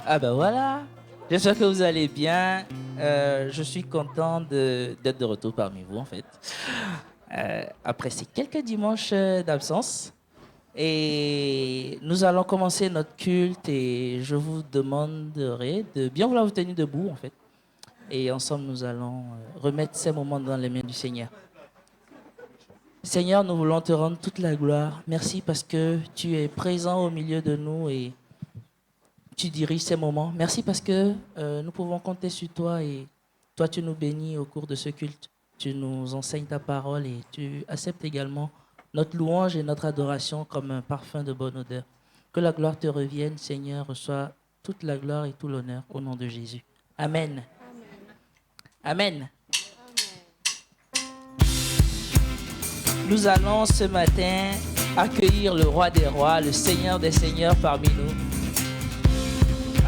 Ah ben voilà, j'espère que vous allez bien. Je suis content d'être de retour parmi vous en fait. Après ces quelques dimanches d'absence. Et nous allons commencer notre culte et je vous demanderai de bien vouloir vous tenir debout en fait. Et ensemble nous allons remettre ces moments dans les mains du Seigneur. Seigneur, nous voulons te rendre toute la gloire. Merci parce que tu es présent au milieu de nous et tu diriges ces moments. Merci parce que nous pouvons compter sur toi et toi, tu nous bénis au cours de ce culte. Tu nous enseignes ta parole et tu acceptes également notre louange et notre adoration comme un parfum de bonne odeur. Que la gloire te revienne, Seigneur, reçois toute la gloire et tout l'honneur au nom de Jésus. Amen. Amen. Nous allons ce matin accueillir le roi des rois, le Seigneur des seigneurs parmi nous,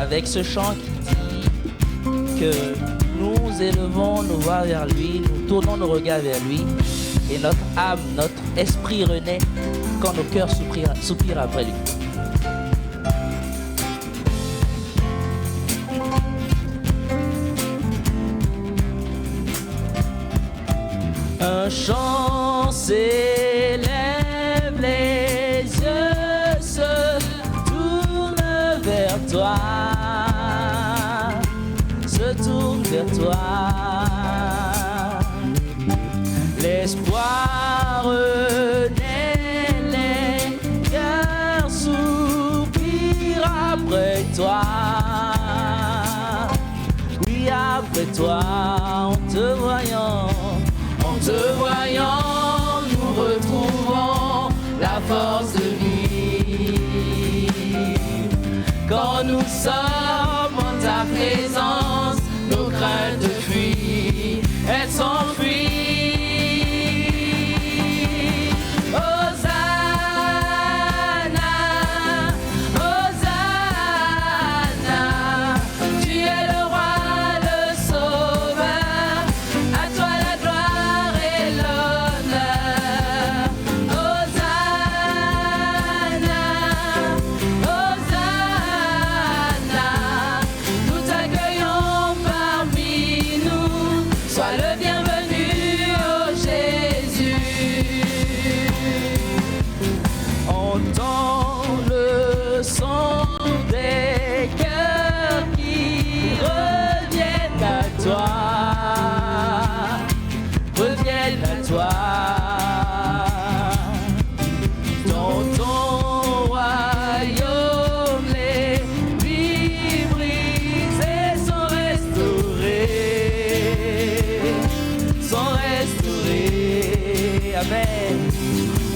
avec ce chant qui dit que nous élevons nos voix vers lui, nous tournons nos regards vers lui, et notre âme, notre esprit renaît quand nos cœurs soupirent après lui. Un chant s'élève, les yeux se tournent vers toi, se tournent vers toi. L'espoir renaît, les cœurs soupirent après toi. Oui, après toi, en te voyant. En te voyant, nous retrouvons la force de vivre. Quand nous sommes en ta présence, nos craintes fuient, elles s'enfuient.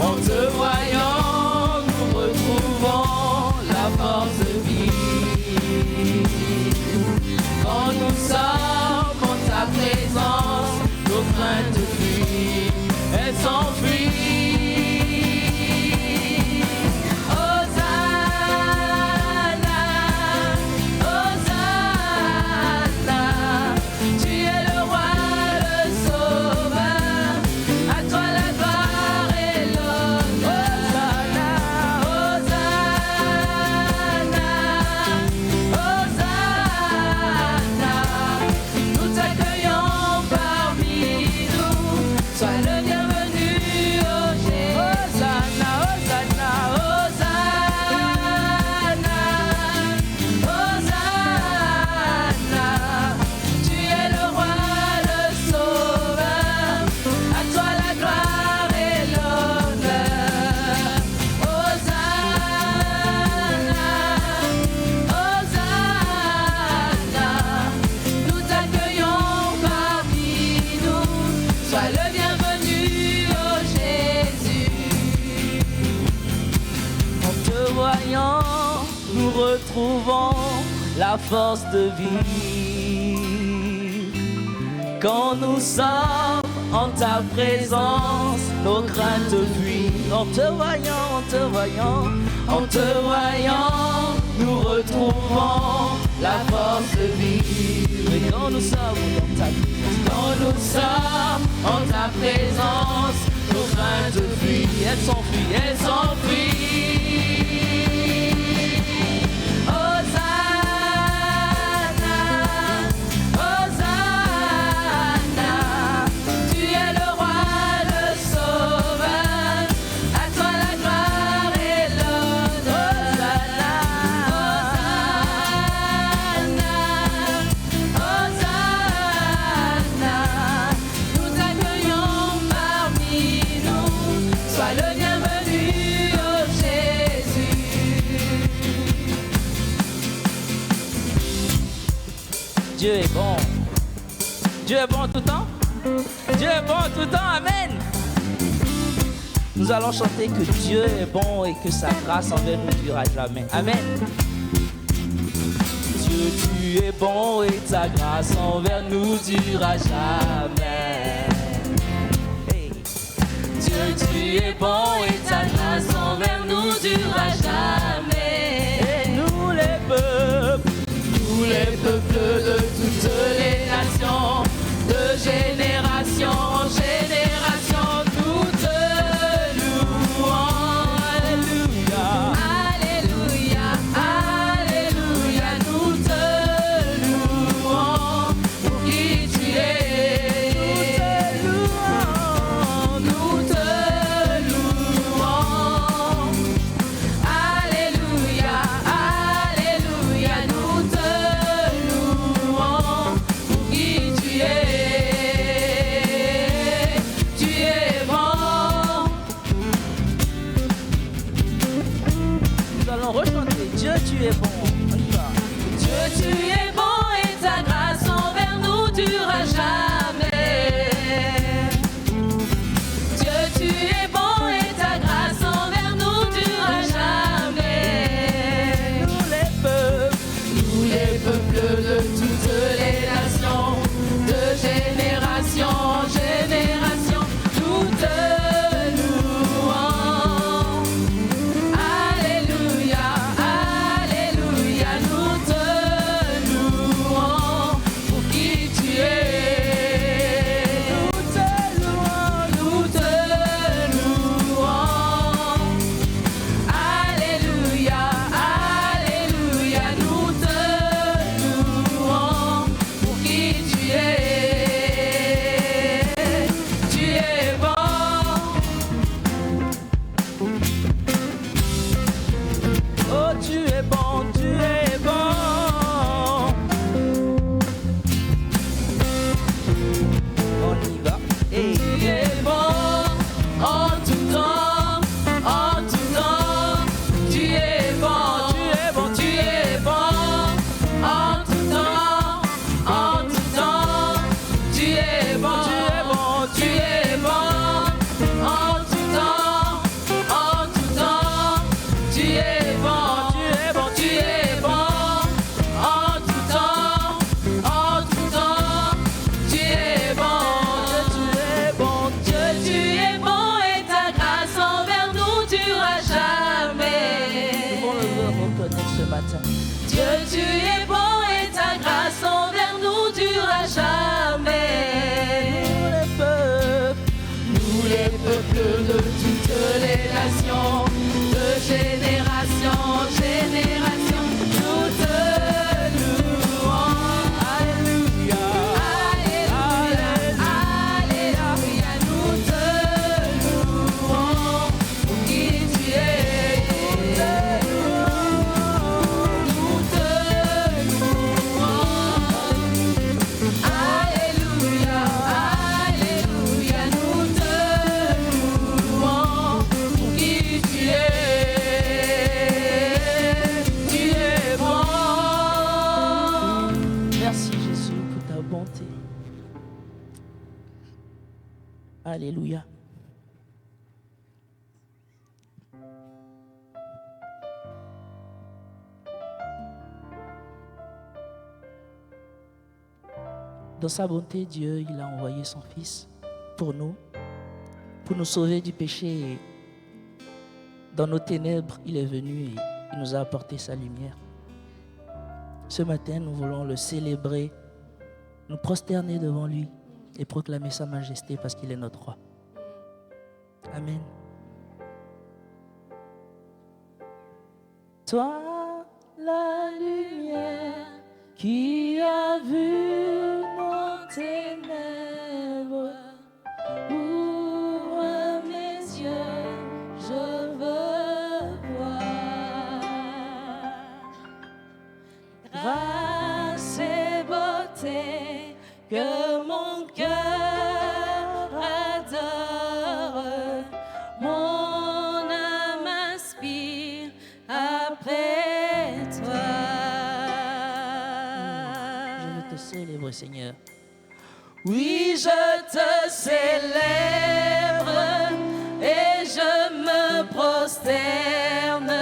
En te voyant, nous retrouvons la force de vie. Quand nous sommes en ta présence, nos craintes fuient, elles s'enfuient. Retrouvons la force de vie. Quand nous sommes en ta présence, nos craintes fuient. En te voyant, en te voyant, en te voyant, nous retrouvons la force de vivre. Et quand nous sommes en ta présence, quand nous sommes en ta présence, nos craintes fuient. Elles s'enfuient, elles s'enfuient. Hosanna. Dieu est bon. Dieu est bon tout le temps. Dieu est bon tout le temps. Amen. Nous allons chanter que Dieu est bon et que sa grâce envers nous durera jamais. Amen. Dieu, tu es bon et ta grâce envers nous durera jamais. Hey. Dieu, tu es bon et ta grâce envers nous durera jamais. Et nous les peuples de toutes les nations, de génération en génération, nous te louons. Alléluia, alléluia, alléluia, nous te louons pour qui tu es. Nous te louons. Alléluia, alléluia, nous te louons pour qui tu es. Tu es bon. Nous allons rechanter. Dieu, tu es bon. On y va. Dieu, tu es bon et ta grâce envers nous durera jamais. Dieu, tu es bon et ta grâce envers nous durera jamais. Nous les peuples de toutes les nations, de génération en génération, nous te louons. Alléluia, alléluia, nous te louons pour qui tu es. Nous te louons, nous te louons. Alléluia, alléluia, nous te louons pour qui tu es. Tu es bon. Oh, tu es bon, tu es bon. On y va. Et tu es bon en tout temps, en tout temps. Tu es bon, tu es bon, tu es bon en tout temps, en tout temps. Tu es bon, tu es bon, tu es bon en tout temps, en tout temps. Tu es bon, tu es bon, tu es bon en tout temps, en tout temps. Tu es bon, Dieu, tu es bon et ta grâce envers nous durera jamais. Nous devons le reconnaître ce matin. Dieu, tu es bon et ta grâce envers nous durera jamais. Nous les peuples de toutes les nations, de génération en génération, nous te louons. Alléluia, alléluia, alléluia, nous te louons pour qui tu es. Nous te louons. Alléluia, alléluia, nous te louons pour qui tu es. Tu es bon. Merci Jésus pour ta bonté. Alléluia. Dans sa bonté, Dieu, il a envoyé son Fils pour nous sauver du péché. Et dans nos ténèbres, il est venu et il nous a apporté sa lumière. Ce matin, nous voulons le célébrer, nous prosterner devant lui et proclamer sa majesté parce qu'il est notre roi. Amen. Toi, la lumière qui a vu nos ténèbres, ouvre mes yeux, je veux voir. Grâce et beauté que mon cœur adore, mon âme aspire après toi. Je veux te célèbre, Seigneur. Oui, je te célèbre et je me prosterne.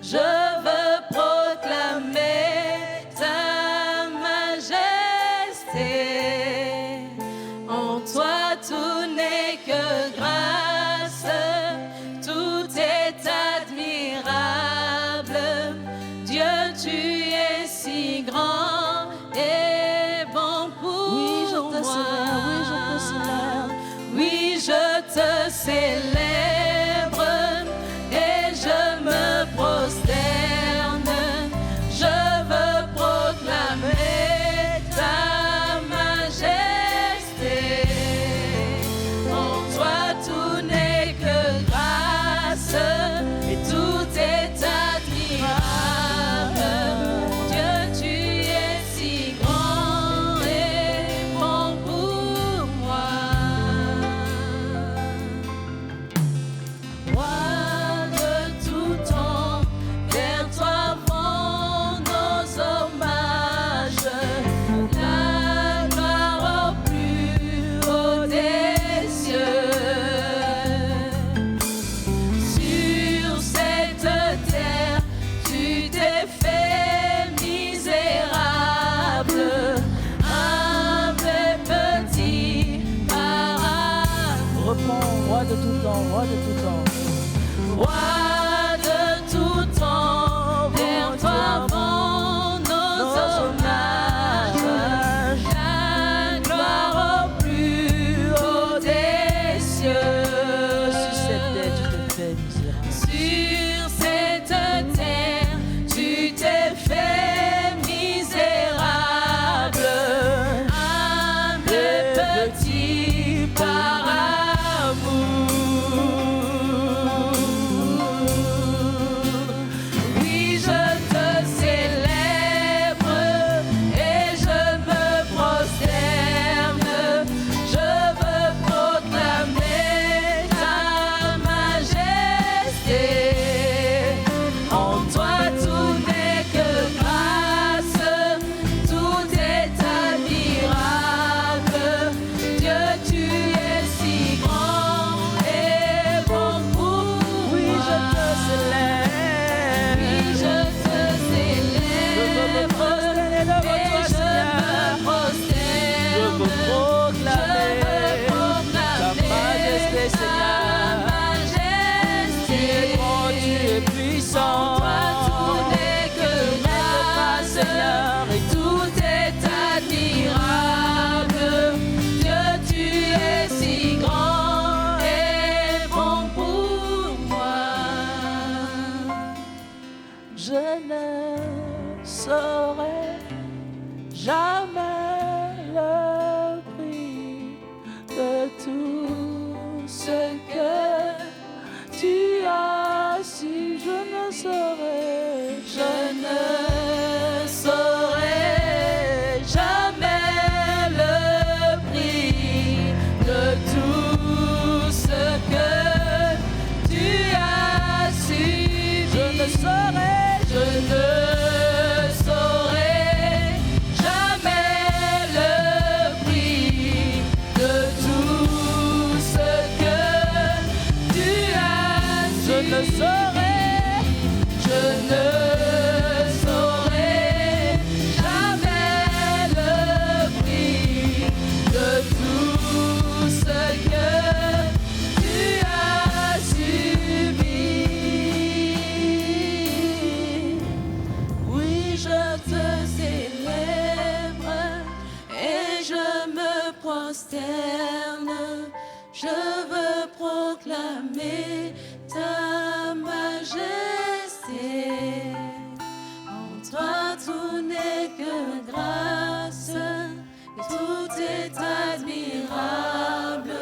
Je veux proclamer ta majesté. En toi tout n'est que grâce, tout est admirable. Dieu, tu es si grand et bon pour moi. Oui, je te célèbre et je me prosterne. Je veux proclamer ta majesté. En toi tout n'est que grâce et tout est admirable. Dieu, tu es si grand et bon pour moi. Roi de tout temps, vers toi vont nos hommages. La gloire au plus haut des cieux. Sur cette terre, tu t'es fait misérable, humble et petit par amour. Reprends, roi de tout temps, roi de tout temps. Roi de tout temps, vers toi vont nos hommages. La gloire au plus haut des cieux. Sur cette terre, tu t'es fait misérable. Sur cette terre, tu t'es fait misérable, humble et petit par amour. Oui, je te célèbre et je me prosterne. Je veux proclamer ta majesté. En toi tout n'est que grâce, tout est admirable. Dieu, tu es si grand et bon pour moi. Oui, je te célèbre. Oui, je te célèbre. Je veux me prosterner devant toi, Et je Seigneur. me prosterne. Je veux proclamer ta majesté, Seigneur. Tu es grand, tu es puissant. Toi, tout n'est que grâce, Seigneur, et tout est admirable. Dieu, tu es si grand et bon pour moi. je ne saurais jamais le prix de tout ce que tu as su. Je ne saurais, Je ne saurais jamais le prix de tout ce que tu as subi. je ne saurais, Je ne saurais jamais le prix de tout ce que tu as je ne subi. saurais, Je ne saurais jamais le prix de tout ce que tu as subi. Oui, je te célèbre et je me prosterne. Je veux proclamer ta majesté. En toi tout n'est que grâce, et tout est admirable.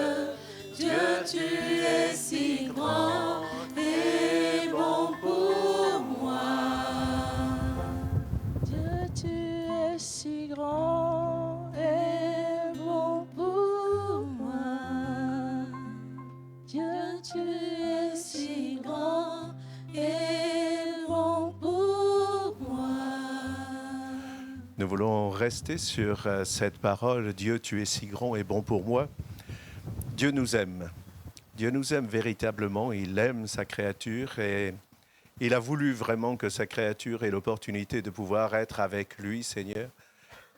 Dieu, tu es si grand et bon pour moi. Dieu, tu es si grand et bon pour moi. Dieu, tu es si grand Et Nous voulons rester sur cette parole. Dieu, tu es si grand et bon pour moi. Dieu nous aime. Dieu nous aime véritablement. Il aime sa créature et il a voulu vraiment que sa créature ait l'opportunité de pouvoir être avec lui, Seigneur,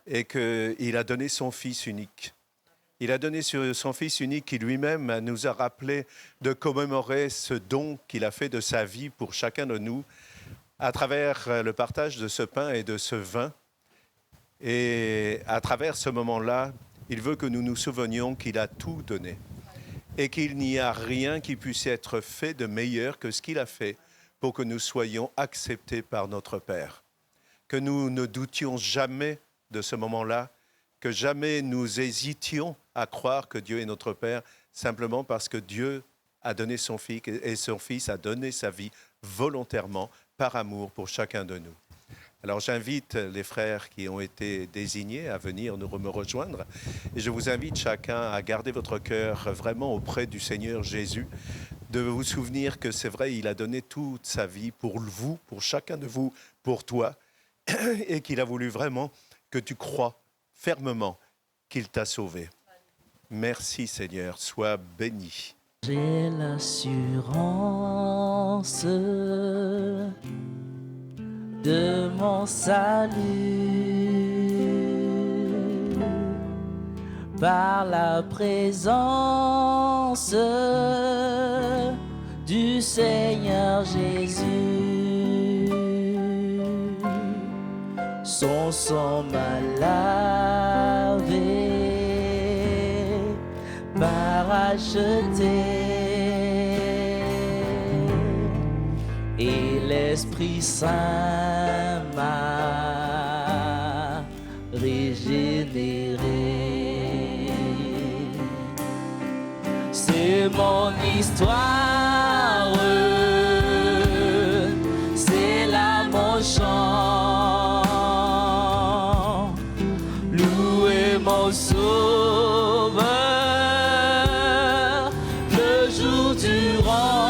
et qu'il a donné son Fils unique. Il a donné son Fils unique qui lui-même nous a rappelé de commémorer ce don qu'il a fait de sa vie pour chacun de nous à travers le partage de ce pain et de ce vin. Et à travers ce moment-là, il veut que nous nous souvenions qu'il a tout donné et qu'il n'y a rien qui puisse être fait de meilleur que ce qu'il a fait pour que nous soyons acceptés par notre Père. Que nous ne doutions jamais de ce moment-là, que jamais nous hésitions à croire que Dieu est notre Père, simplement parce que Dieu a donné son Fils et son Fils a donné sa vie volontairement, par amour pour chacun de nous. Alors j'invite les frères qui ont été désignés à venir me rejoindre et je vous invite chacun à garder votre cœur vraiment auprès du Seigneur Jésus, de vous souvenir que c'est vrai, il a donné toute sa vie pour vous, pour chacun de vous, pour toi, et qu'il a voulu vraiment que tu crois fermement qu'il t'a sauvé. Merci Seigneur, sois béni. J'ai l'assurance de mon salut par la présence du Seigneur Jésus. Son sang m'a lavé, m'a racheté. Et l'Esprit Saint m'a régénéré. C'est mon histoire, c'est là mon chant. Louez mon Sauveur le jour durant.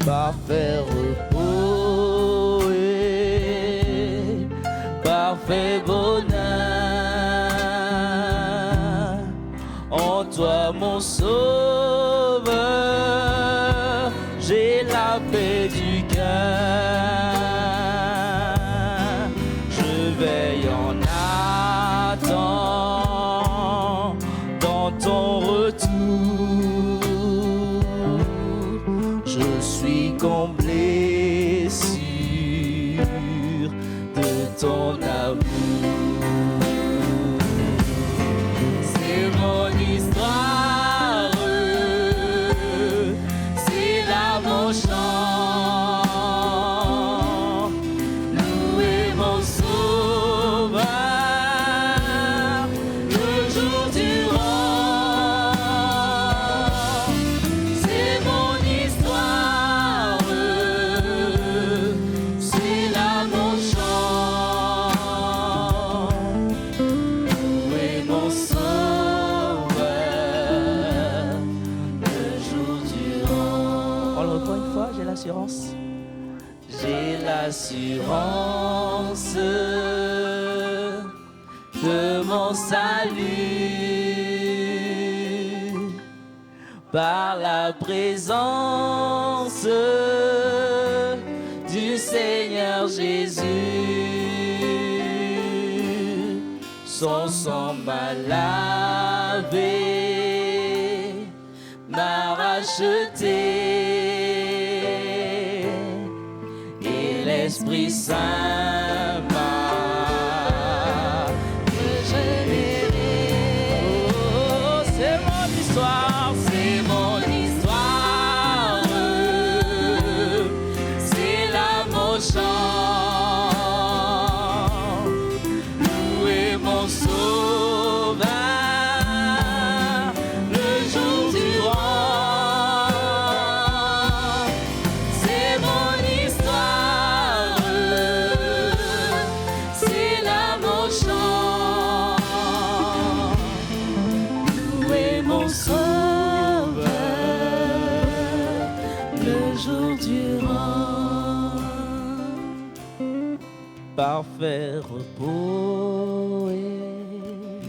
Parfait repos et parfait bonheur en toi mon Sauveur, j'ai la paix du cœur. Je veille en attendant dans ton retour. Je suis comblé sûr de ton amour. C'est mon histoire, c'est là mon chant. Louez mon Sauveur le jour durant. C'est mon histoire, c'est là mon chant. Louez mon Sauveur le jour durant. On le reprend une fois, j'ai l'assurance. J'ai l'assurance de mon salut par la présence du Seigneur Jésus. Son sang m'a lavé, m'a racheté. Et l'Esprit Saint m'a régénéré. Oh, c'est mon histoire, c'est mon histoire, c'est là mon chant. Louez mon Sauveur le jour durant. jour durant. Parfait repos et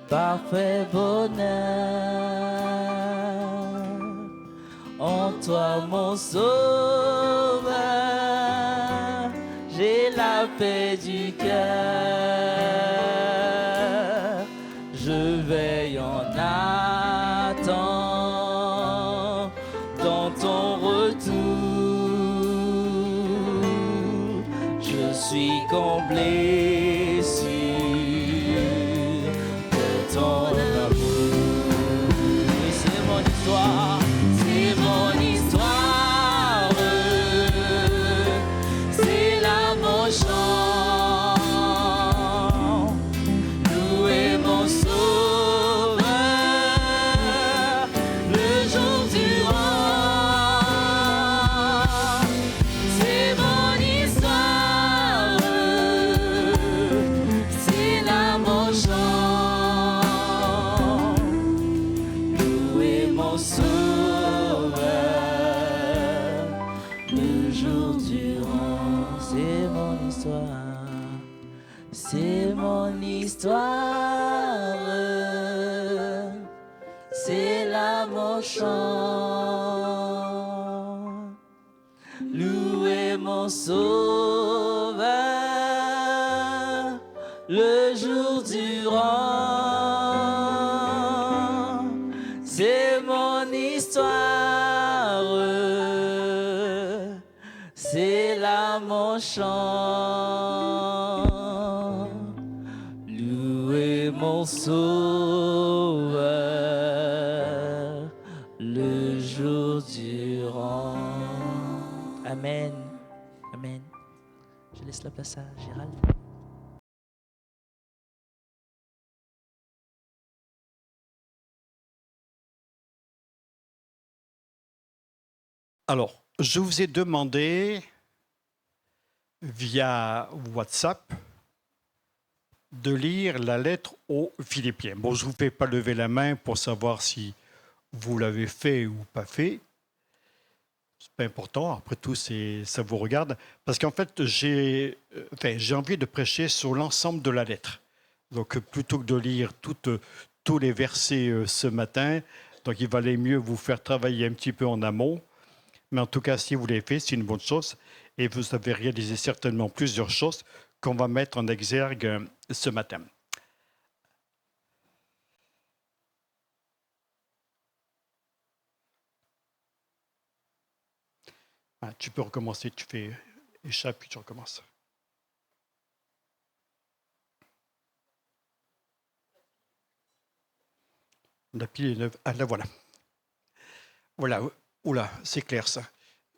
parfait bonheur en toi mon sauveur, j'ai la paix du cœur, je veille en attendant dans ton retour, je suis comblé sûr de ton amour. Et c'est mon histoire, C'est mon histoire, c'est là mon chant. Louer mon sauveur, le jour durant. C'est mon histoire, c'est là mon chant. Louer mon sauveur, le jour durant. c'est mon histoire, c'est mon histoire, c'est là mon chant. Louer mon sauveur, le jour durant, c'est mon histoire, c'est là mon chant. Louer mon sauveur, le jour durant. Amen. Amen. Je laisse la place à Gérald. Alors, je vous ai demandé via WhatsApp de lire la lettre aux Philippiens. Bon, je ne vous fais pas lever la main pour savoir si vous l'avez fait ou pas fait. C'est pas important, après tout, ça vous regarde. Parce qu'en fait, j'ai envie de prêcher sur l'ensemble de la lettre. Donc, plutôt que de lire tous les versets ce matin, donc il valait mieux vous faire travailler un petit peu en amont. Mais en tout cas, si vous l'avez fait, c'est une bonne chose. Et vous avez réalisé certainement plusieurs choses qu'on va mettre en exergue ce matin. Ah, tu peux recommencer, tu fais échappe, puis tu recommences. La pile est neuve. Ah, là, voilà. Voilà. Oula, c'est clair, ça.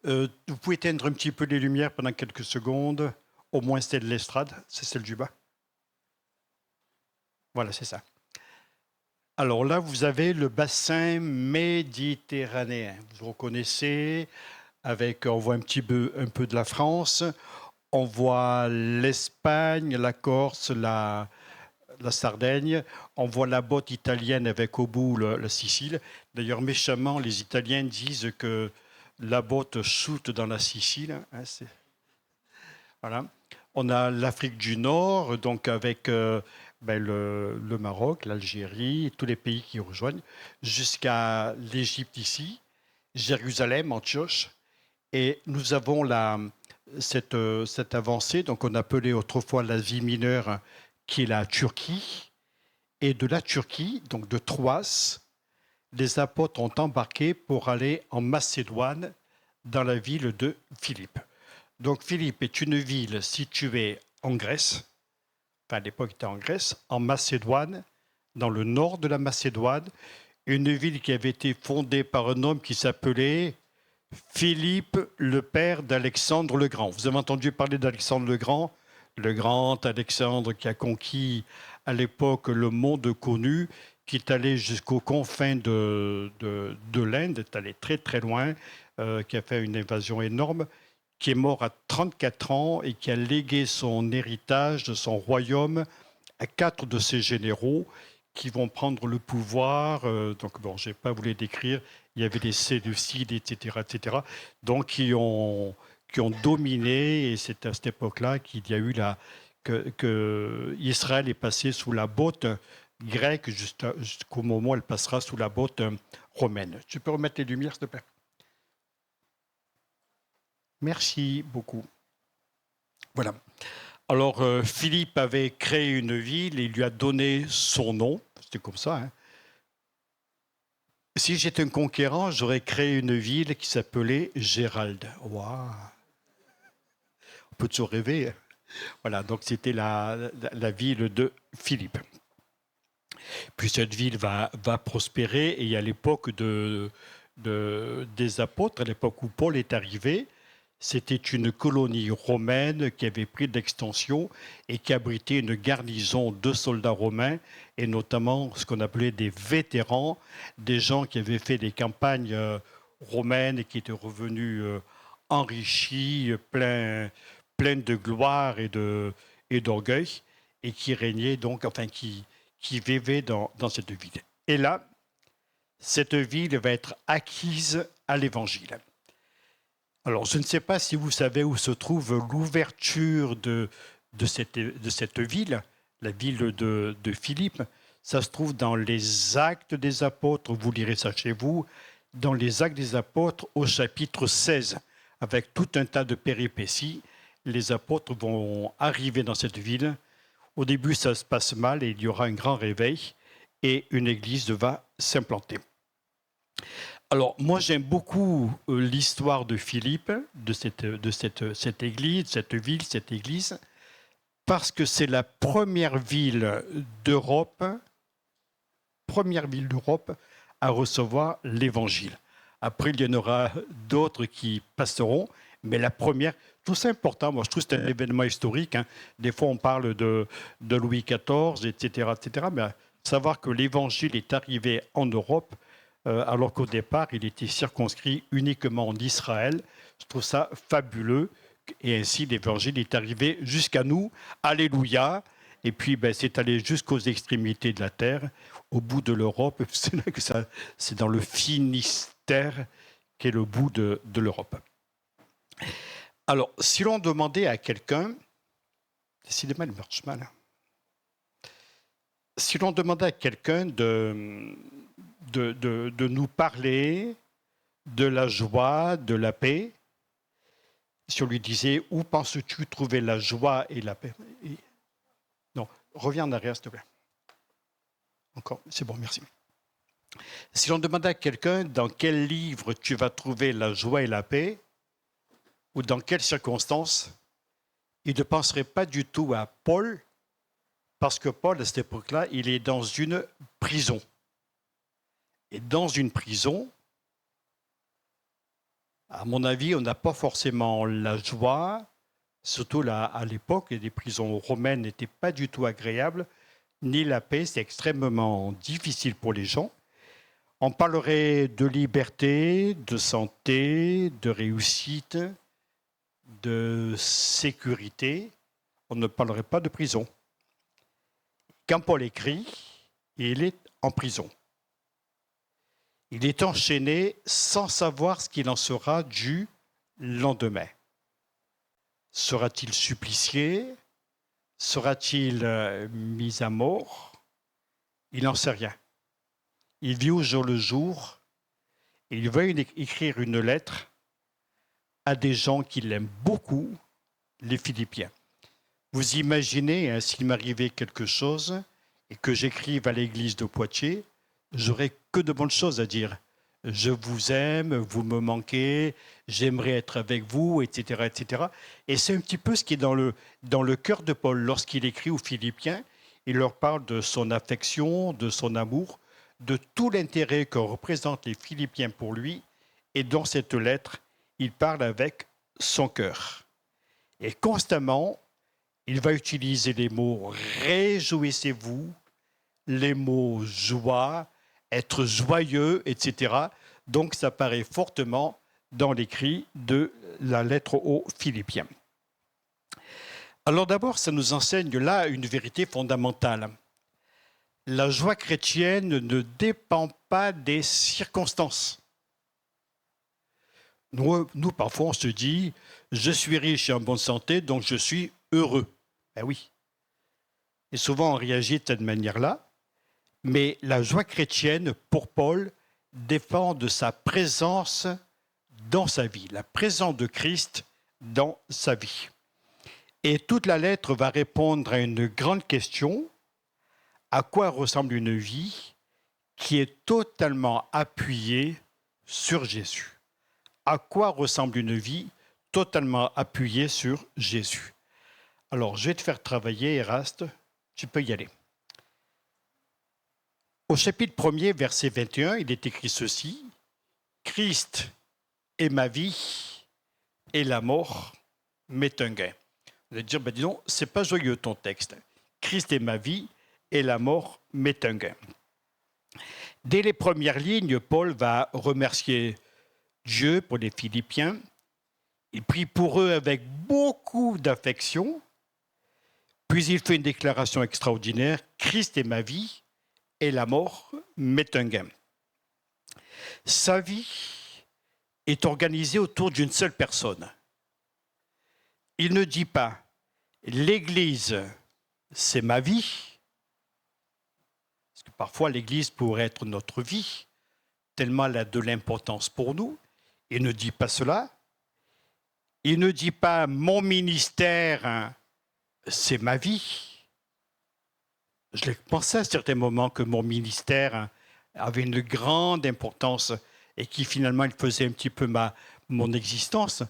Vous pouvez éteindre un petit peu les lumières pendant quelques secondes. Au moins, c'est de l'estrade, c'est celle du bas. Voilà, c'est ça. Alors là, vous avez le bassin méditerranéen. Vous reconnaissez, on voit un peu de la France, on voit l'Espagne, la Corse, la Sardaigne, on voit la botte italienne avec au bout la Sicile. D'ailleurs, méchamment, les Italiens disent que la botte shoot dans la Sicile. Hein, voilà. On a l'Afrique du Nord, donc avec le Maroc, l'Algérie, tous les pays qui rejoignent, jusqu'à l'Égypte ici, Jérusalem, Antioche. Et nous avons cette avancée, donc on appelait autrefois l'Asie mineure, qui est la Turquie. Et de la Turquie, donc de Troas, les apôtres ont embarqué pour aller en Macédoine, dans la ville de Philippe. Donc Philippe est une ville située en Grèce, enfin à l'époque était en Grèce, en Macédoine, dans le nord de la Macédoine, une ville qui avait été fondée par un homme qui s'appelait Philippe, le père d'Alexandre le Grand. Vous avez entendu parler d'Alexandre le grand Alexandre qui a conquis à l'époque le monde connu, qui est allé jusqu'aux confins de l'Inde, est allé très très loin, qui a fait une invasion énorme, qui est mort à 34 ans et qui a légué son héritage de son royaume à 4 de ses généraux qui vont prendre le pouvoir. Donc, bon, je n'ai pas voulu décrire. Il y avait des séleucides, etc., etc. Donc, qui ont dominé. Et c'est à cette époque-là qu'il y a eu que Israël est passé sous la botte grecque jusqu'au moment où elle passera sous la botte romaine. Tu peux remettre les lumières, s'il te plaît? Merci beaucoup. Voilà. Alors, Philippe avait créé une ville et il lui a donné son nom. C'était comme ça. Hein. Si j'étais un conquérant, j'aurais créé une ville qui s'appelait Gérald. Waouh! On peut toujours rêver. Hein. Voilà, donc c'était la ville de Philippe. Puis cette ville va prospérer et à l'époque des apôtres, à l'époque où Paul est arrivé, c'était une colonie romaine qui avait pris d'extension et qui abritait une garnison de soldats romains et notamment ce qu'on appelait des vétérans, des gens qui avaient fait des campagnes romaines et qui étaient revenus enrichis, pleins de gloire et d'orgueil et qui régnaient donc, enfin qui vivaient dans cette ville. Et là, cette ville va être acquise à l'Évangile. Alors, je ne sais pas si vous savez où se trouve l'ouverture de cette ville, la ville de Philippe. Ça se trouve dans les Actes des Apôtres, vous lirez ça chez vous, dans les Actes des Apôtres au chapitre 16, avec tout un tas de péripéties. Les apôtres vont arriver dans cette ville. Au début, ça se passe mal et il y aura un grand réveil et une église va s'implanter. Alors, moi, j'aime beaucoup l'histoire de Philippe, de cette église, cette église, parce que c'est la première ville d'Europe à recevoir l'Évangile. Après, il y en aura d'autres qui passeront, mais la première, tout c'est important. Moi, je trouve que c'est un événement historique. Hein. Des fois, on parle de Louis XIV, etc., mais savoir que l'Évangile est arrivé en Europe, alors qu'au départ, il était circonscrit uniquement en Israël. Je trouve ça fabuleux. Et ainsi, l'Évangile est arrivé jusqu'à nous. Alléluia. Et puis, c'est allé jusqu'aux extrémités de la terre, au bout de l'Europe. C'est là que c'est dans le Finistère qu'est le bout de l'Europe. Alors, si l'on demandait à quelqu'un, décidément, il marche mal. Si l'on demandait à quelqu'un de nous parler de la joie, de la paix, si on lui disait « Où penses-tu trouver la joie et la paix ?» Non, reviens en arrière, s'il te plaît. Encore, c'est bon, merci. Si l'on demandait à quelqu'un dans quel livre tu vas trouver la joie et la paix, ou dans quelles circonstances, il ne penserait pas du tout à Paul, parce que Paul, à cette époque-là, il est dans une prison. Et dans une prison, à mon avis, on n'a pas forcément la joie, surtout là, à l'époque, les prisons romaines n'étaient pas du tout agréables, ni la paix, c'est extrêmement difficile pour les gens. On parlerait de liberté, de santé, de réussite, de sécurité. On ne parlerait pas de prison. Quand Paul écrit, il est en prison. Il est enchaîné sans savoir ce qu'il en sera du lendemain. Sera-t-il supplicié? Sera-t-il mis à mort? Il n'en sait rien. Il vit au jour le jour et il va écrire une lettre à des gens qui l'aiment beaucoup, les Philippiens. Vous imaginez, hein, s'il m'arrivait quelque chose et que j'écrive à l'église de Poitiers, j'aurais que de bonnes choses à dire. Je vous aime, vous me manquez, j'aimerais être avec vous, etc., etc. Et c'est un petit peu ce qui est dans le cœur de Paul. Lorsqu'il écrit aux Philippiens, il leur parle de son affection, de son amour, de tout l'intérêt que représentent les Philippiens pour lui. Et dans cette lettre, il parle avec son cœur. Et constamment, il va utiliser les mots « réjouissez-vous », les mots « joie », être joyeux, etc. Donc, ça paraît fortement dans l'écrit de la lettre aux Philippiens. Alors d'abord, ça nous enseigne là une vérité fondamentale. La joie chrétienne ne dépend pas des circonstances. Nous, parfois, on se dit, je suis riche et en bonne santé, donc je suis heureux. Ben oui. Et souvent, on réagit de cette manière-là. Mais la joie chrétienne, pour Paul, dépend de sa présence dans sa vie, la présence de Christ dans sa vie. Et toute la lettre va répondre à une grande question. À quoi ressemble une vie qui est totalement appuyée sur Jésus? À quoi ressemble une vie totalement appuyée sur Jésus? Alors, je vais te faire travailler, Eraste. Tu peux y aller. Au chapitre 1er, verset 21, il est écrit ceci. « Christ est ma vie et la mort m'est un gain. » Vous allez dire, dis donc, c'est pas joyeux ton texte. « Christ est ma vie et la mort m'est un gain. » Dès les premières lignes, Paul va remercier Dieu pour les Philippiens. Il prie pour eux avec beaucoup d'affection. Puis il fait une déclaration extraordinaire. « Christ est ma vie et la mort m'est un gain. » Sa vie est organisée autour d'une seule personne. Il ne dit pas « l'Église, c'est ma vie », parce que parfois l'Église pourrait être notre vie, tellement elle a de l'importance pour nous. Il ne dit pas cela. Il ne dit pas « mon ministère, c'est ma vie ». Je l'ai pensé à certains moments que mon ministère avait une grande importance et qui finalement il faisait un petit peu mon existence.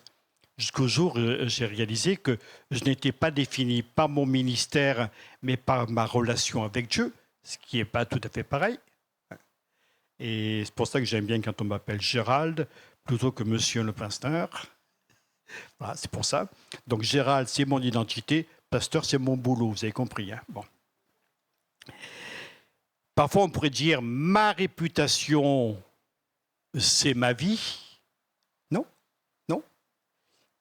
Jusqu'au jour où j'ai réalisé que je n'étais pas défini par mon ministère, mais par ma relation avec Dieu, ce qui n'est pas tout à fait pareil. Et c'est pour ça que j'aime bien quand on m'appelle Gérald, plutôt que Monsieur le pasteur. Voilà, c'est pour ça. Donc Gérald, c'est mon identité. Pasteur, c'est mon boulot, vous avez compris. Hein? Bon. Parfois, on pourrait dire ma réputation, c'est ma vie. Non, non.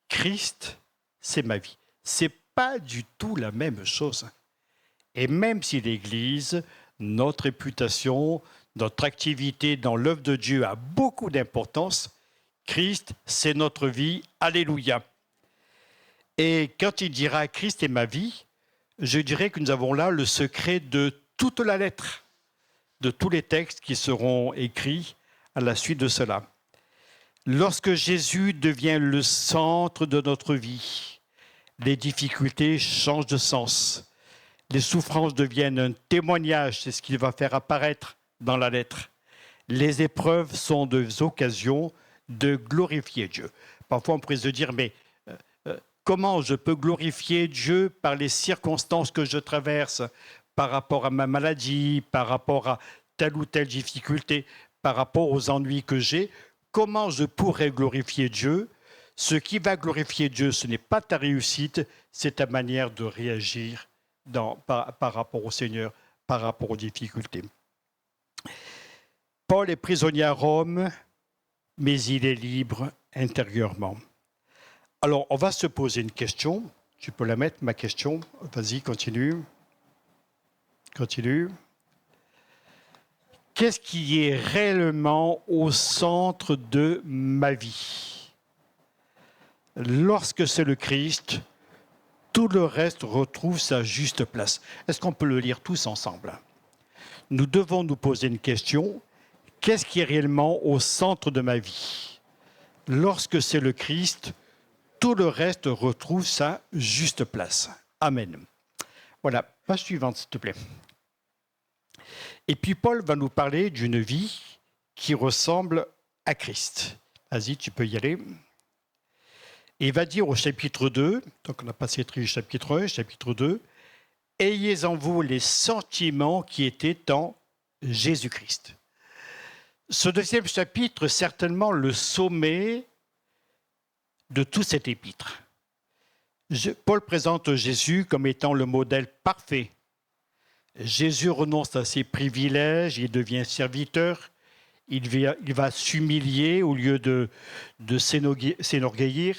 Christ, c'est ma vie. C'est pas du tout la même chose. Et même si l'Église, notre réputation, notre activité dans l'œuvre de Dieu a beaucoup d'importance, Christ, c'est notre vie. Alléluia. Et quand il dira « Christ est ma vie », je dirais que nous avons là le secret de toute la lettre, de tous les textes qui seront écrits à la suite de cela. Lorsque Jésus devient le centre de notre vie, les difficultés changent de sens. Les souffrances deviennent un témoignage, c'est ce qu'il va faire apparaître dans la lettre. Les épreuves sont des occasions de glorifier Dieu. Parfois, on pourrait se dire, mais comment je peux glorifier Dieu par les circonstances que je traverse, par rapport à ma maladie, par rapport à telle ou telle difficulté, par rapport aux ennuis que j'ai? Comment je pourrais glorifier Dieu? Ce qui va glorifier Dieu, ce n'est pas ta réussite, c'est ta manière de réagir par rapport au Seigneur, par rapport aux difficultés. Paul est prisonnier à Rome, mais il est libre intérieurement. Alors, on va se poser une question. Tu peux la mettre, ma question. Vas-y, continue. Continue. Qu'est-ce qui est réellement au centre de ma vie? Lorsque c'est le Christ, tout le reste retrouve sa juste place. Est-ce qu'on peut le lire tous ensemble? Nous devons nous poser une question. Qu'est-ce qui est réellement au centre de ma vie? Lorsque c'est le Christ, tout le reste retrouve sa juste place. Amen. Voilà, page suivante, s'il te plaît. Et puis Paul va nous parler d'une vie qui ressemble à Christ. Vas-y, tu peux y aller. Et il va dire au chapitre 2, donc on a passé le chapitre 1, chapitre 2, « Ayez en vous les sentiments qui étaient en Jésus-Christ ». Ce deuxième chapitre est certainement le sommet de tout cet épître. Paul présente Jésus comme étant le modèle parfait. Jésus renonce à ses privilèges, il devient serviteur, il va s'humilier au lieu de s'enorgueillir,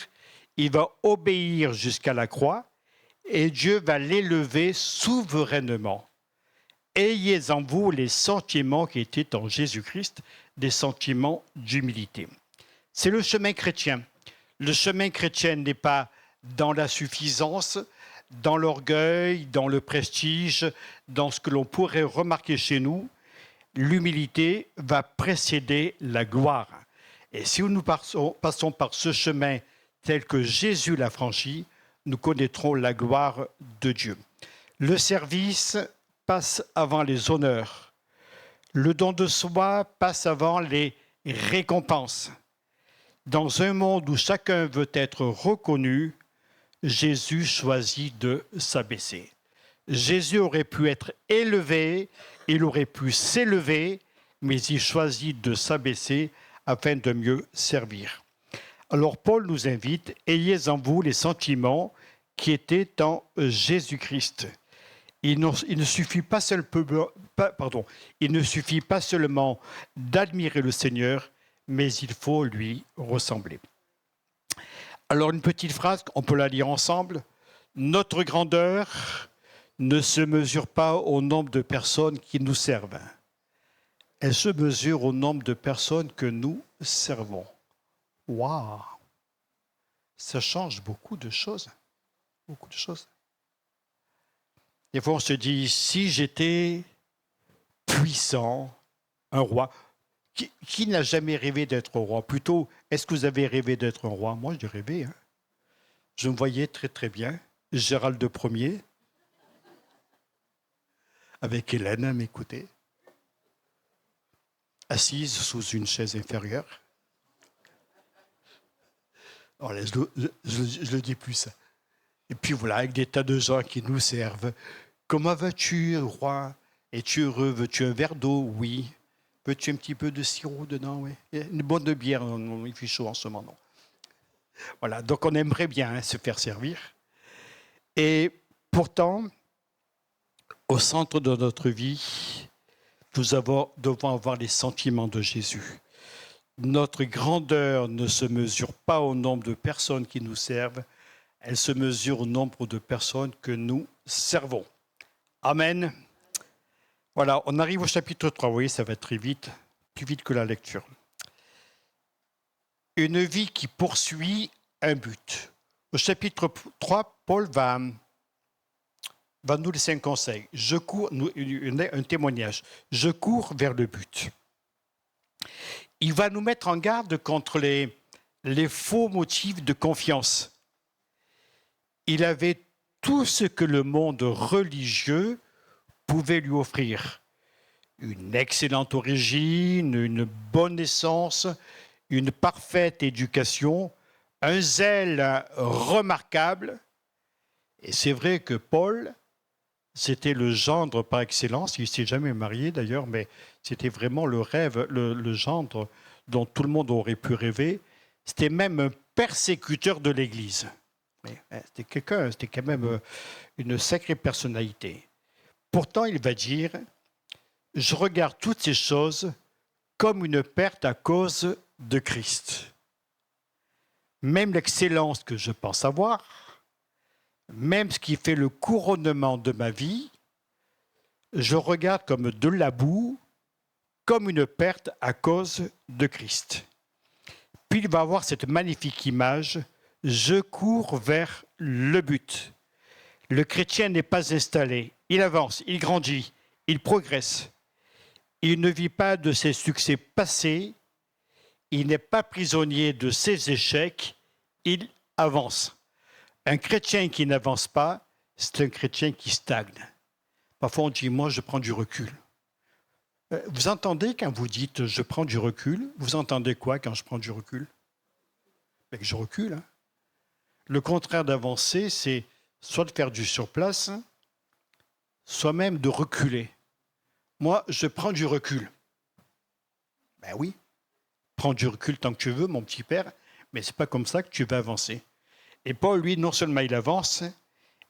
il va obéir jusqu'à la croix et Dieu va l'élever souverainement. ayez en vous les sentiments qui étaient en Jésus-Christ, des sentiments d'humilité. C'est le chemin chrétien. Le chemin chrétien n'est pas dans la suffisance, dans l'orgueil, dans le prestige, dans ce que l'on pourrait remarquer chez nous. L'humilité va précéder la gloire. Et si nous passons par ce chemin tel que Jésus l'a franchi, nous connaîtrons la gloire de Dieu. Le service passe avant les honneurs. Le don de soi passe avant les récompenses. Dans un monde où chacun veut être reconnu, Jésus choisit de s'abaisser. Jésus aurait pu être élevé, il aurait pu s'élever, mais il choisit de s'abaisser afin de mieux servir. Alors Paul nous invite, ayez en vous les sentiments qui étaient en Jésus-Christ. Il ne suffit pas seulement d'admirer le Seigneur, mais il faut lui ressembler. Alors une petite phrase, on peut la lire ensemble. Notre grandeur ne se mesure pas au nombre de personnes qui nous servent. Elle se mesure au nombre de personnes que nous servons. Waouh! Ça change beaucoup de choses. Beaucoup de choses. Des fois, on se dit, si j'étais puissant, un roi, qui n'a jamais rêvé d'être roi? Plutôt, est-ce que vous avez rêvé d'être un roi? Moi, j'ai rêvé. Hein. Je me voyais très, très bien. Gérald Ier, avec Hélène à mes côtés, assise sous une chaise inférieure. Oh là, je le dis plus, ça. Et puis voilà, avec des tas de gens qui nous servent. Comment vas-tu, roi? Es-tu heureux? Veux-tu un verre d'eau? Oui. Veux-tu un petit peu de sirop dedans? Oui. Une bonne bière? Non, il fait chaud en ce moment. Non. Voilà, donc on aimerait bien se faire servir. Et pourtant, au centre de notre vie, nous devons avoir les sentiments de Jésus. Notre grandeur ne se mesure pas au nombre de personnes qui nous servent, elle se mesure au nombre de personnes que nous servons. Amen. Voilà, on arrive au chapitre 3. Vous voyez, ça va très vite, plus vite que la lecture. Une vie qui poursuit un but. Au chapitre 3, Paul va nous laisser un conseil. Un témoignage. Je cours vers le but. Il va nous mettre en garde contre les faux motifs de confiance. Il avait tout ce que le monde religieux pouvait lui offrir. Une excellente origine, une bonne essence, une parfaite éducation, un zèle remarquable. Et c'est vrai que Paul, c'était le gendre par excellence. Il ne s'est jamais marié d'ailleurs, mais c'était vraiment le rêve, le gendre dont tout le monde aurait pu rêver. C'était même un persécuteur de l'Église. C'était quand même une sacrée personnalité. Pourtant, il va dire, je regarde toutes ces choses comme une perte à cause de Christ. Même l'excellence que je pense avoir, même ce qui fait le couronnement de ma vie, je regarde comme de la boue, comme une perte à cause de Christ. Puis il va avoir cette magnifique image, je cours vers le but. Le chrétien n'est pas installé, il avance, il grandit, il progresse. Il ne vit pas de ses succès passés, il n'est pas prisonnier de ses échecs, il avance. Un chrétien qui n'avance pas, c'est un chrétien qui stagne. Parfois on dit, moi je prends du recul. Vous entendez quand vous dites je prends du recul, vous entendez quoi quand je prends du recul? Que je recule. Hein. Le contraire d'avancer, c'est soit de faire du surplace, soit même de reculer. Moi, je prends du recul. Ben oui, prends du recul tant que tu veux, mon petit père, mais ce n'est pas comme ça que tu vas avancer. Et Paul, lui, non seulement il avance,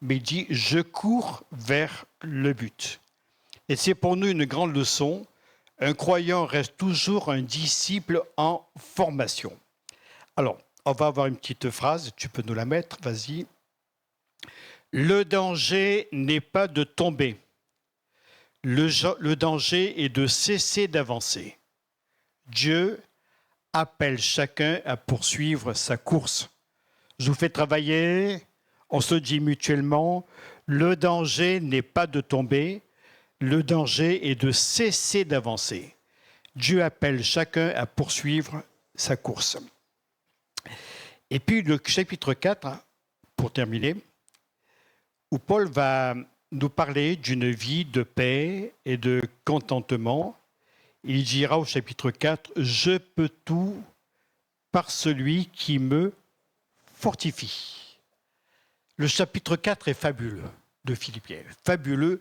mais il dit « je cours vers le but ». Et c'est pour nous une grande leçon. Un croyant reste toujours un disciple en formation. Alors, on va avoir une petite phrase, tu peux nous la mettre, vas-y. Le danger n'est pas de tomber. Le danger est de cesser d'avancer. Dieu appelle chacun à poursuivre sa course. Je vous fais travailler, on se dit mutuellement, le danger n'est pas de tomber, le danger est de cesser d'avancer. Dieu appelle chacun à poursuivre sa course. Et puis le chapitre 4, pour terminer, où Paul va nous parler d'une vie de paix et de contentement. Il dira au chapitre 4, « Je peux tout par celui qui me fortifie ». Le chapitre 4 est fabuleux de Philippiens. Fabuleux,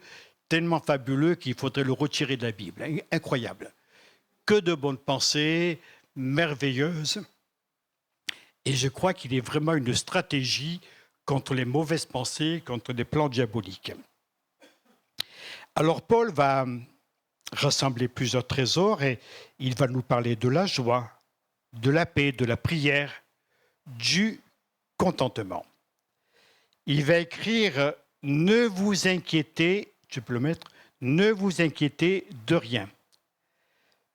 tellement fabuleux qu'il faudrait le retirer de la Bible. Incroyable. Que de bonnes pensées, merveilleuses. Et je crois qu'il est vraiment une stratégie contre les mauvaises pensées, contre les plans diaboliques. Alors Paul va rassembler plusieurs trésors et il va nous parler de la joie, de la paix, de la prière, du contentement. Il va écrire « Ne vous inquiétez », tu peux le mettre, « Ne vous inquiétez de rien ».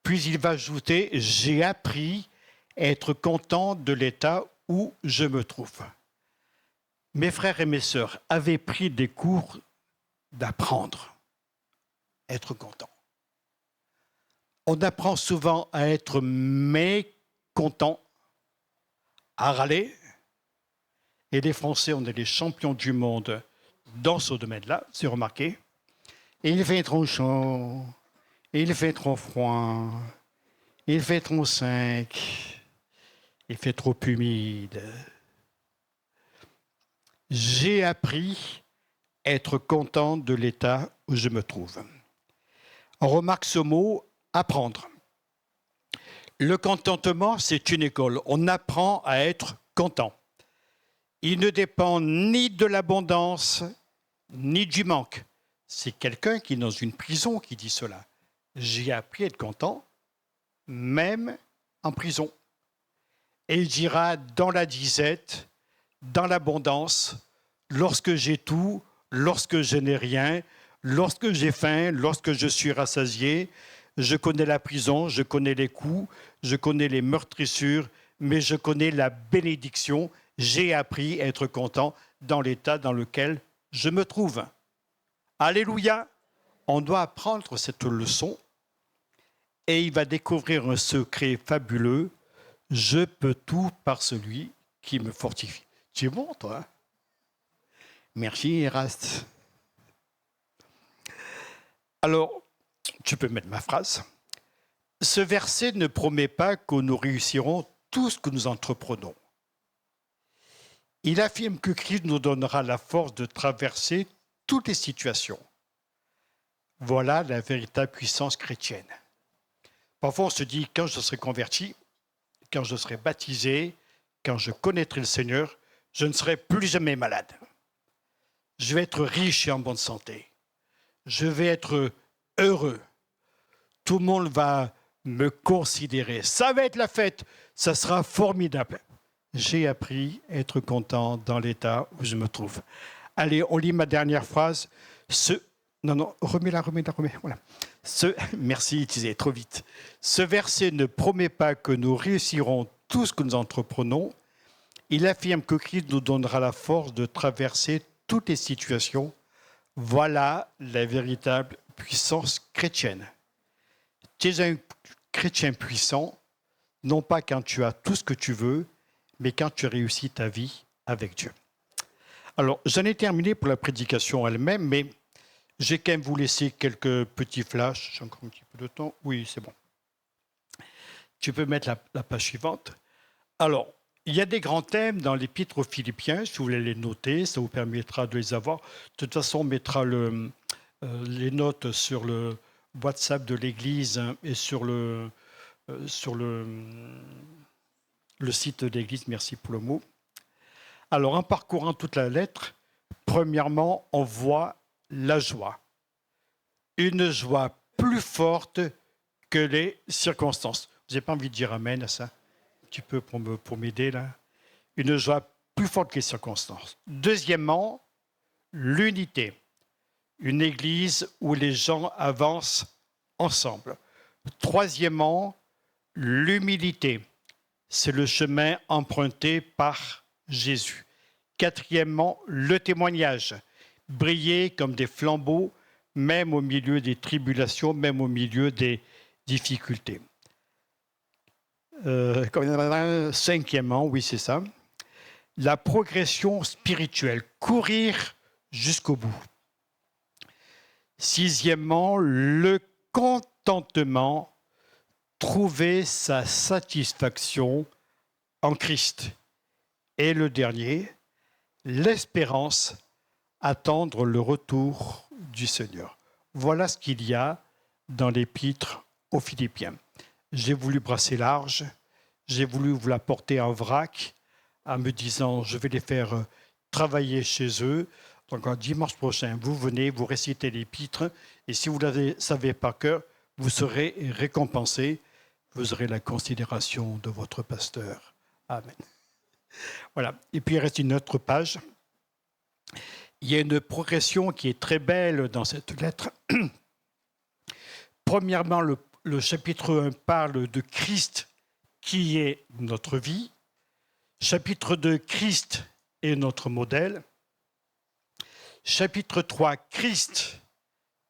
Puis il va ajouter « J'ai appris à être content de l'état où je me trouve ». Mes frères et mes sœurs avaient pris des cours d'apprendre, être content. On apprend souvent à être mécontent, à râler. Et les Français, on est les champions du monde dans ce domaine-là, c'est remarqué. Et il fait trop chaud, il fait trop froid, il fait trop sec, il fait trop humide. J'ai appris à être content de l'état où je me trouve. On remarque ce mot « apprendre ». Le contentement, c'est une école. On apprend à être content. Il ne dépend ni de l'abondance, ni du manque. C'est quelqu'un qui est dans une prison qui dit cela. J'ai appris à être content, même en prison. Et il dira dans la disette, dans l'abondance, lorsque j'ai tout, lorsque je n'ai rien, lorsque j'ai faim, lorsque je suis rassasié, je connais la prison, je connais les coups, je connais les meurtrissures, mais je connais la bénédiction. J'ai appris à être content dans l'état dans lequel je me trouve. Alléluia! On doit apprendre cette leçon et il va découvrir un secret fabuleux. Je peux tout par celui qui me fortifie. Tu es bon, toi? Merci, Eraste. Alors, tu peux mettre ma phrase. Ce verset ne promet pas que nous réussirons tout ce que nous entreprenons. Il affirme que Christ nous donnera la force de traverser toutes les situations. Voilà la véritable puissance chrétienne. Parfois, on se dit, quand je serai converti, quand je serai baptisé, quand je connaîtrai le Seigneur, je ne serai plus jamais malade. Je vais être riche et en bonne santé. Je vais être heureux. Tout le monde va me considérer. Ça va être la fête. Ça sera formidable. J'ai appris à être content dans l'état où je me trouve. Allez, on lit ma dernière phrase. Non, remets-la. Voilà. Merci, tu disais trop vite. Ce verset ne promet pas que nous réussirons tout ce que nous entreprenons. Il affirme que Christ nous donnera la force de traverser toutes les situations. Voilà la véritable puissance chrétienne. Tu es un chrétien puissant, non pas quand tu as tout ce que tu veux, mais quand tu réussis ta vie avec Dieu. Alors, j'en ai terminé pour la prédication elle-même, mais j'ai quand même vous laisser quelques petits flashs. J'ai encore un petit peu de temps. Oui, c'est bon. Tu peux mettre la page suivante. Alors, il y a des grands thèmes dans l'Épître aux Philippiens. Si vous voulez les noter, ça vous permettra de les avoir. De toute façon, on mettra les notes sur le WhatsApp de l'Église et sur le site de l'Église. Merci pour le mot. Alors, en parcourant toute la lettre, premièrement, on voit la joie. Une joie plus forte que les circonstances. Vous n'avez pas envie de dire amen à ça? Un petit peu pour m'aider là. Une joie plus forte que les circonstances. Deuxièmement, l'unité. une église où les gens avancent ensemble. Troisièmement, l'humilité. C'est le chemin emprunté par Jésus. Quatrièmement, le témoignage. Briller comme des flambeaux, même au milieu des tribulations, même au milieu des difficultés. Cinquièmement, oui, c'est ça. La progression spirituelle. Courir jusqu'au bout. Sixièmement, le contentement. Trouver sa satisfaction en Christ. Et le dernier, l'espérance, attendre le retour du Seigneur. Voilà ce qu'il y a dans l'épître aux Philippiens. J'ai voulu brasser large, j'ai voulu vous la porter en vrac, en me disant, je vais les faire travailler chez eux. Donc, un dimanche prochain, vous venez, vous récitez l'épître, et si vous la savez par cœur, vous serez récompensé. Vous aurez la considération de votre pasteur. Amen. Voilà. Et puis, il reste une autre page. Il y a une progression qui est très belle dans cette lettre. Premièrement, le chapitre 1 parle de Christ qui est notre vie. Chapitre 2, Christ est notre modèle. Chapitre 3, Christ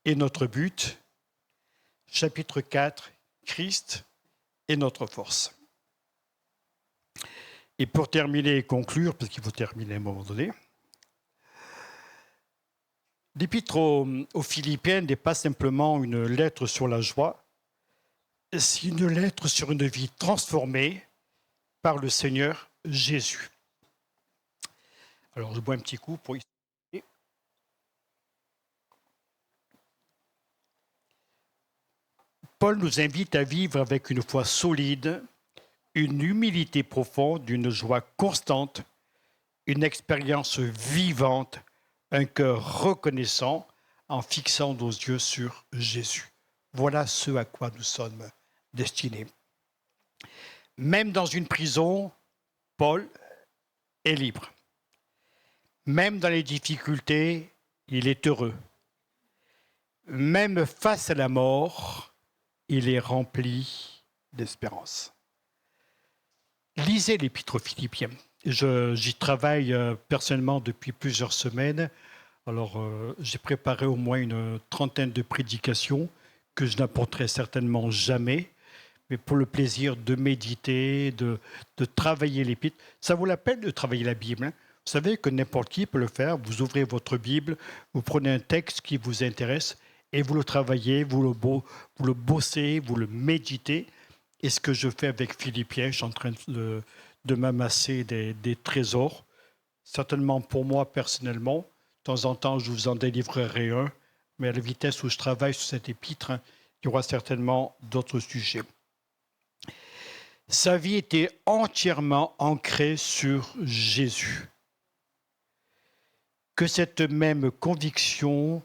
est notre but. Chapitre 4, Christ est notre force. Et pour terminer et conclure, parce qu'il faut terminer à un moment donné, l'épître aux Philippiens n'est pas simplement une lettre sur la joie, c'est une lettre sur une vie transformée par le Seigneur Jésus. Alors, je bois un petit coup pour... Paul nous invite à vivre avec une foi solide, une humilité profonde, une joie constante, une expérience vivante, un cœur reconnaissant en fixant nos yeux sur Jésus. Voilà ce à quoi nous sommes destinés. Même dans une prison, Paul est libre. Même dans les difficultés, il est heureux. Même face à la mort, il est rempli d'espérance. Lisez l'épître aux Philippiens. J'y travaille personnellement depuis plusieurs semaines. Alors, j'ai préparé au moins une trentaine de prédications que je n'apporterai certainement jamais, mais pour le plaisir de méditer, de travailler l'épître. Ça vaut la peine de travailler la Bible. Hein. Vous savez que n'importe qui peut le faire. Vous ouvrez votre Bible, vous prenez un texte qui vous intéresse et vous le travaillez, vous le bossez, vous le méditez. Et ce que je fais avec Philippiens, je suis en train de m'amasser des trésors. Certainement pour moi personnellement, de temps en temps je vous en délivrerai un, mais à la vitesse où je travaille sur cet épître, il y aura certainement d'autres sujets. Sa vie était entièrement ancrée sur Jésus. Que cette même conviction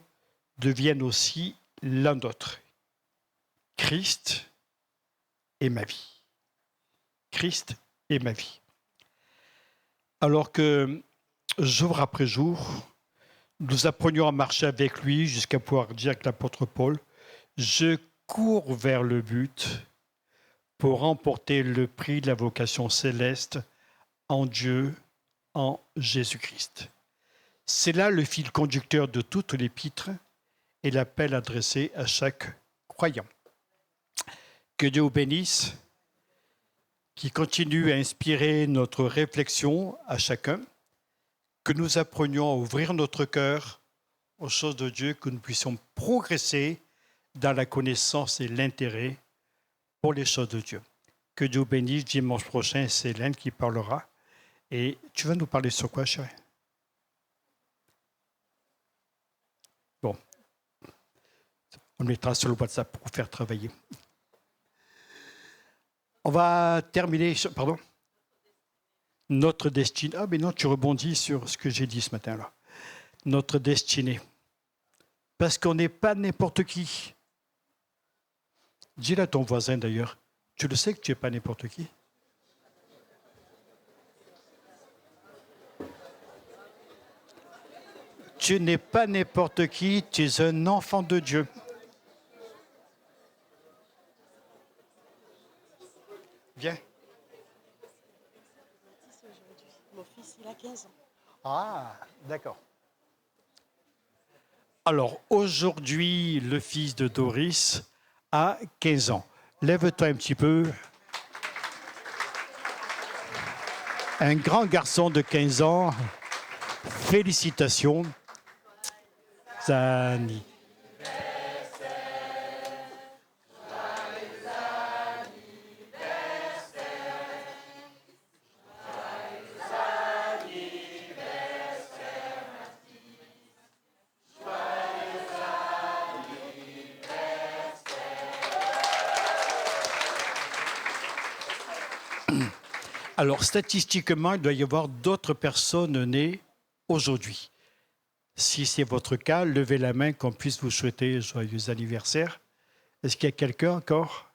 devienne aussi la nôtre. Christ est ma vie. Christ est ma vie. Alors que jour après jour, nous apprenions à marcher avec lui jusqu'à pouvoir dire avec l'apôtre Paul, je cours vers le but pour remporter le prix de la vocation céleste en Dieu, en Jésus-Christ. C'est là le fil conducteur de toute l'épître et l'appel adressé à chaque croyant. Que Dieu vous bénisse, qui continue à inspirer notre réflexion à chacun, que nous apprenions à ouvrir notre cœur aux choses de Dieu, que nous puissions progresser dans la connaissance et l'intérêt pour les choses de Dieu. Que Dieu vous bénisse. Dimanche prochain, c'est Hélène qui parlera. Et tu vas nous parler sur quoi, chérie? Bon. On le mettra sur le WhatsApp pour vous faire travailler. On va terminer. Pardon? Notre destinée. Ah, mais non, tu rebondis sur ce que j'ai dit ce matin-là. Notre destinée. Parce qu'on n'est pas n'importe qui. Dis-le à ton voisin d'ailleurs. Tu le sais que tu n'es pas n'importe qui. Tu n'es pas n'importe qui, tu es un enfant de Dieu. Viens. Mon fils, il a 15 ans. Ah, d'accord. Alors, aujourd'hui, le fils de Doris a 15 ans. Lève-toi un petit peu. Un grand garçon de 15 ans. Félicitations. Zani. Alors, statistiquement, il doit y avoir d'autres personnes nées aujourd'hui. Si c'est votre cas, levez la main qu'on puisse vous souhaiter joyeux anniversaire. Est-ce qu'il y a quelqu'un encore?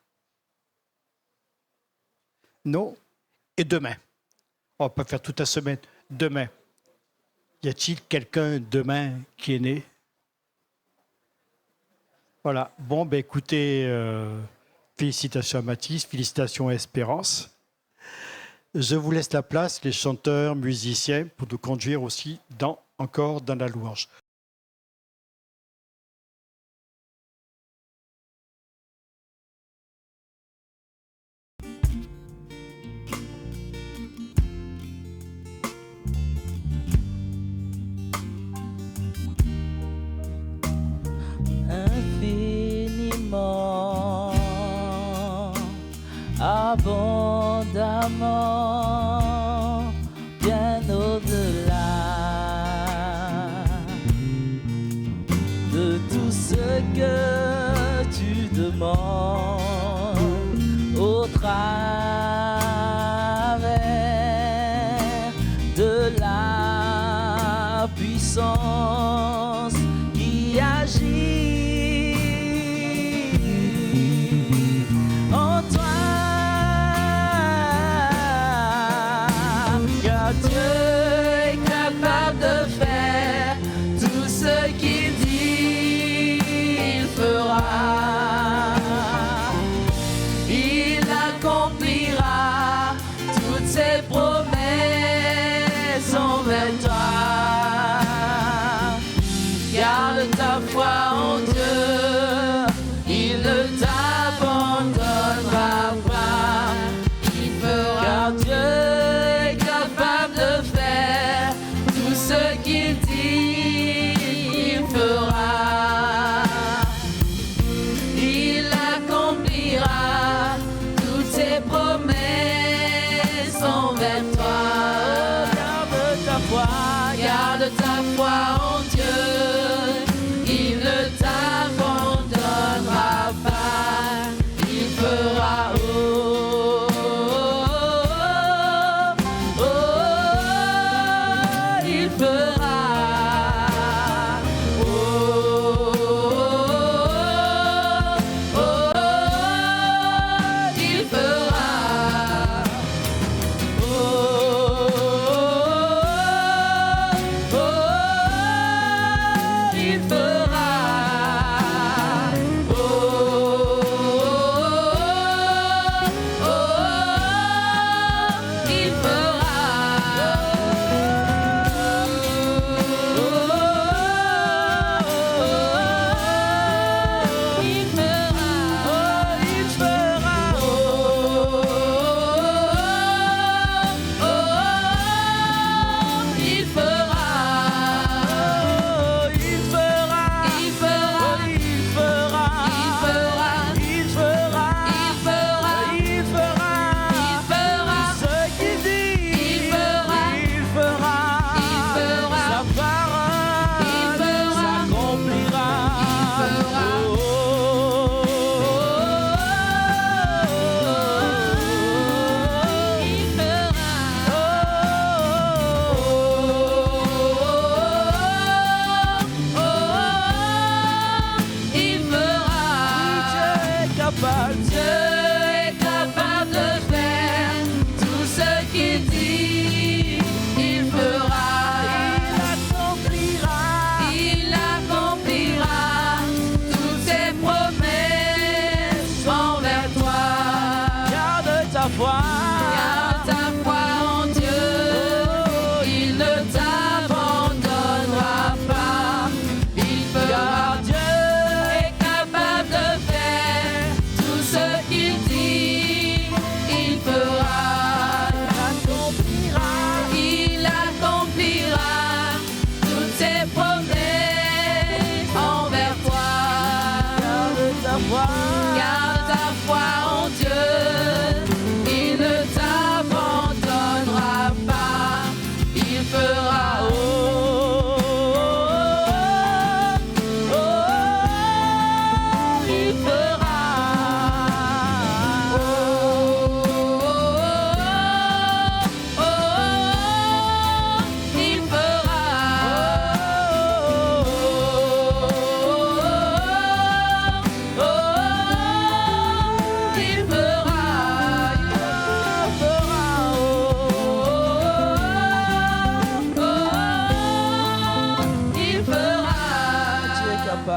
Non? Et demain? On peut faire toute la semaine. Demain. Y a-t-il quelqu'un demain qui est né? Voilà. Bon, ben écoutez, félicitations à Mathis, félicitations à Espérance. Je vous laisse la place, les chanteurs, musiciens, pour nous conduire aussi encore dans la louange. Infiniment, abondamment, bien au-delà de tout ce que tu demandes au travers de la puissance qui agit en toi. Car Dieu est capable de faire tout ce qu'il dit, il fera. Il accomplira toutes ses promesses envers toi. Garde ta foi en Dieu, il ne t'abandonnera pas. Il fera. Car Dieu est capable de faire tout ce qu'il dit, il fera. Il accomplira toutes ses promesses envers toi. Garde ta foi en Dieu, il ne t'abandonnera pas, il fera. Oh, oh, oh, oh, il fera. Oh, oh, oh, il fera. Oh, oh,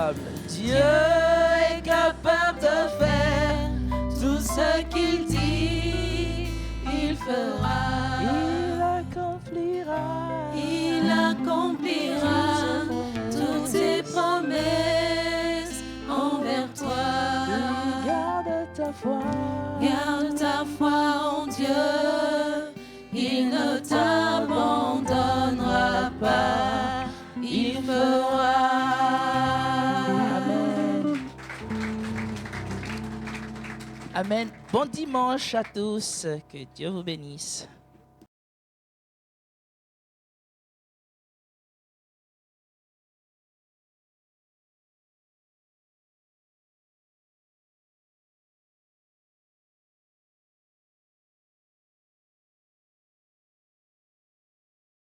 capable. Dieu est capable de faire tout ce qu'il dit, il fera. Il accomplira. Il accomplira toutes ses promesses envers toi. Garde ta foi. Garde ta foi en Dieu, il ne t'abandonnera pas, il fera. Amen. Amen. Bon dimanche à tous. Que Dieu vous bénisse.